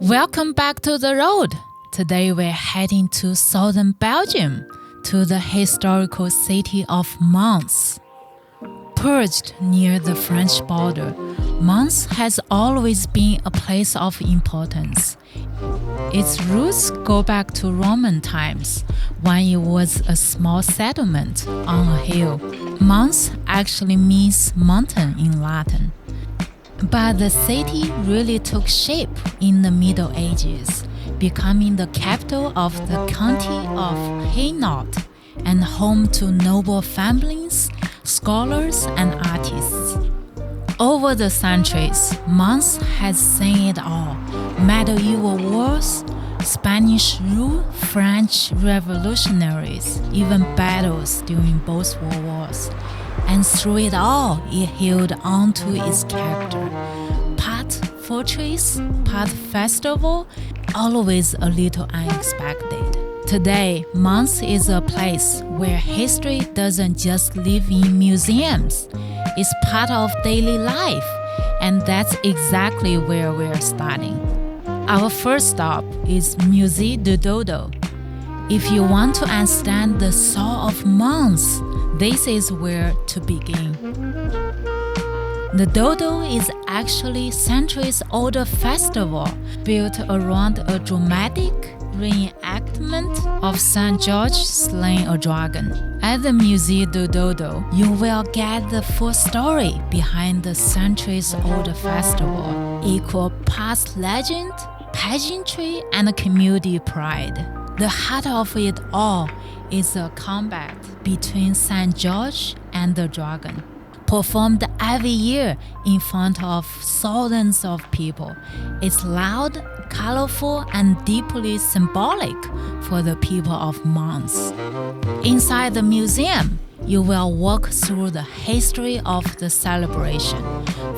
Welcome back to the road. Today we're heading to southern Belgium, to the historical city of Mons. Perched near the French border, Mons has always been a place of importance. Its roots go back to Roman times, when it was a small settlement on a hill. Mons actually means mountain in Latin. But the city really took shape in the Middle Ages, becoming the capital of the county of Hainaut and home to noble families, scholars, and artists. Over the centuries, Mons has seen it all: medieval wars, Spanish rule, French revolutionaries, even battles during both world wars. And through it all, it held on to its character. Part fortress, part festival, always a little unexpected. Today, Mons is a place where history doesn't just live in museums. It's part of daily life, and that's exactly where we're starting. Our first stop is Musée du Doudou. If you want to understand the soul of Mons, this is where to begin. The Doudou is actually centuries-old festival built around a dramatic reenactment of Saint George slaying a dragon. At the Musée du Doudou, you will get the full story behind the centuries-old festival, equal past legend, pageantry, and community pride. The heart of it all is a combat between Saint George and the dragon, performed every year in front of thousands of people. It's loud, colorful, and deeply symbolic for the people of Mons. Inside the museum, you will walk through the history of the celebration,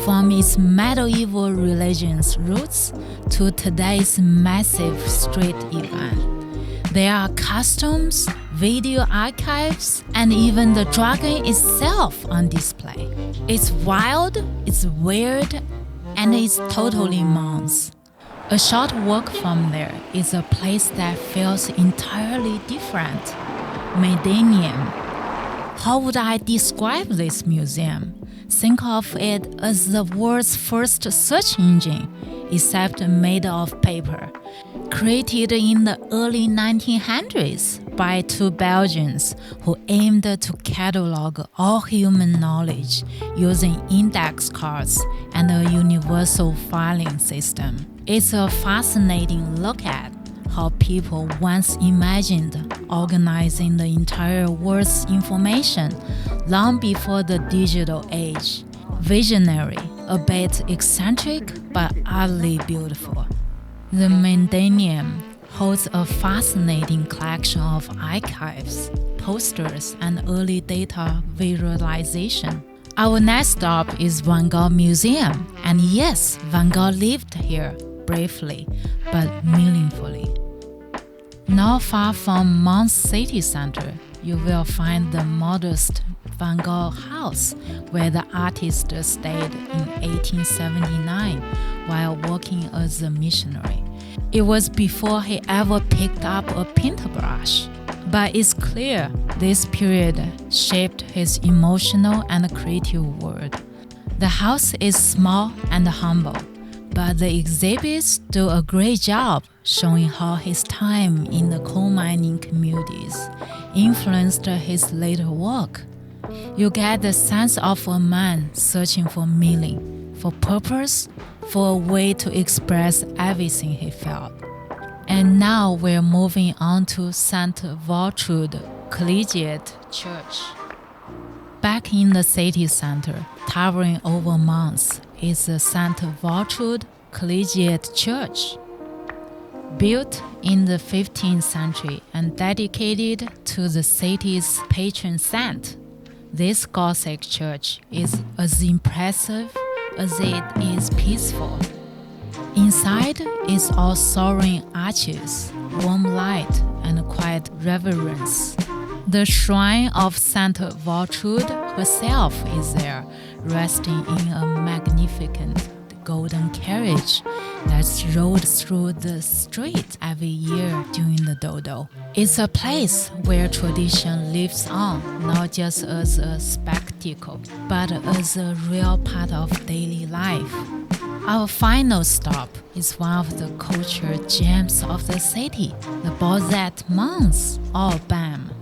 from its medieval religion's roots to today's massive street event. There are costumes, video archives, and even the dragon itself on display. It's wild, it's weird, and it's totally Mons. A short walk from there is a place that feels entirely different: Mandanium. How would I describe this museum? Think of it as the world's first search engine, except made of paper. Created in the early 1900s by two Belgians who aimed to catalog all human knowledge using index cards and a universal filing system. It's a fascinating look at how people once imagined organizing the entire world's information long before the digital age. Visionary, a bit eccentric, but utterly beautiful. The Mandanium holds a fascinating collection of archives, posters, and early data visualization. Our next stop is Van Gogh Museum, and yes, Van Gogh lived here briefly, but meaningfully. Not far from Mons city center, you will find the modest Van Gogh House, where the artist stayed in 1879 while working as a missionary. It was before he ever picked up a paintbrush, but it's clear this period shaped his emotional and creative world. The house is small and humble, but the exhibits do a great job showing how his time in the coal mining communities influenced his later work. You get the sense of a man searching for meaning, for purpose, for a way to express everything he felt. And now we're moving on to St. Waltrude Collegiate Church. Back in the city center, towering over Mons, is the St. Waltrude Collegiate Church. Built in the 15th century and dedicated to the city's patron saint, this Gothic church is as impressive as it is peaceful. Inside is all soaring arches, warm light, and quiet reverence. The shrine of St. Waltrude herself is there, resting in a magnificent golden carriage that's rolled through the street every year during the Doudou. It's a place where tradition lives on, not just as a spectacle, but as a real part of daily life. Our final stop is one of the culture gems of the city, the Beaux-Arts Mons, or BAM.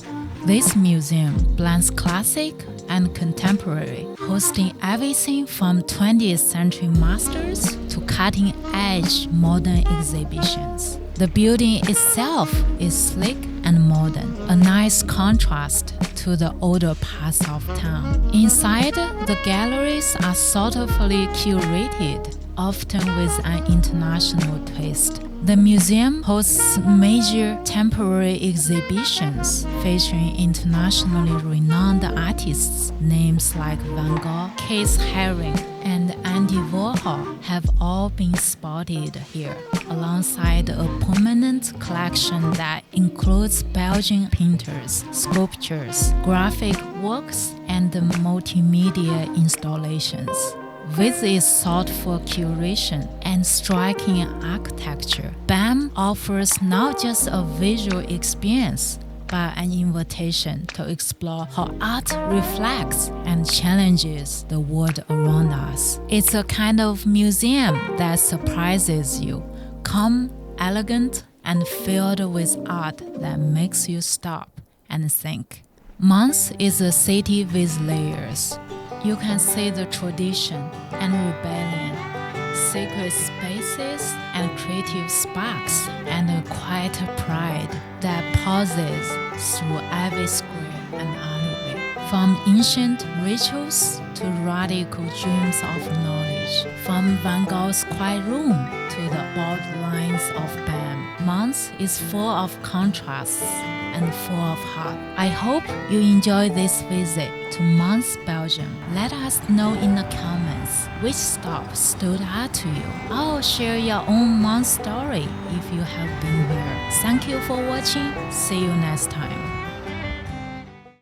This museum blends classic and contemporary, hosting everything from 20th century masters to cutting-edge modern exhibitions. The building itself is sleek and modern, a nice contrast to the older parts of town. Inside, the galleries are thoughtfully curated, often with an international twist. The museum hosts major temporary exhibitions featuring internationally renowned artists. Names like Van Gogh, Keith Haring, and Andy Warhol have all been spotted here, alongside a permanent collection that includes Belgian painters, sculptures, graphic works, and multimedia installations. With its thoughtful curation and striking architecture, BAM offers not just a visual experience, but an invitation to explore how art reflects and challenges the world around us. It's a kind of museum that surprises you, calm, elegant, and filled with art that makes you stop and think. Mons is a city with layers. You can see the tradition and rebellion, sacred spaces and creative sparks, and a quiet pride that pauses through every square and alleyway. From ancient rituals to radical dreams of knowledge, from Van Gogh's quiet room to the bold lines of BAM, Mons is full of contrasts and full of heart. I hope you enjoy this visit to Mons, Belgium. Let us know in the comments which stop stood out to you. Or share your own Mons story if you have been here. Thank you for watching. See you next time.